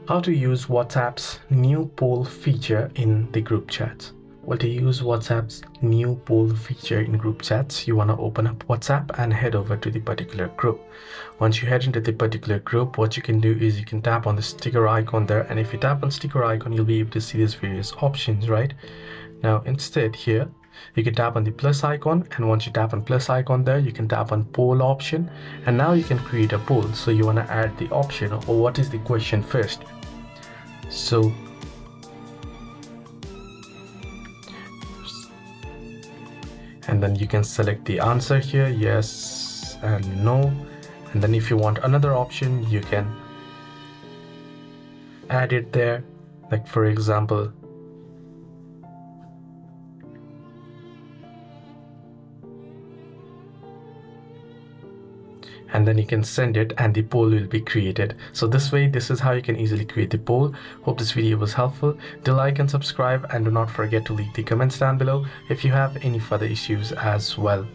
How to use WhatsApp's new poll feature in the group chats. Well, to use WhatsApp's new poll feature in group chats, you want to open up WhatsApp and head over to the particular group. Once you head into the particular group, what you can do is you can tap on the sticker icon there, and if you tap on sticker icon, you'll be able to see these various options, right? Now instead here, you can tap on the plus icon, and once you tap on plus icon there, you can tap on poll option, and now you can create a poll. So you want to add the option or what is the question first. So and then you can select the answer here, yes and no, and then if you want another option you can add it there, like for example and then you can send it and the poll will be created. So this is how you can easily create the poll. Hope this video was helpful. Do like and subscribe, and do not forget to leave the comments down below if you have any further issues as well.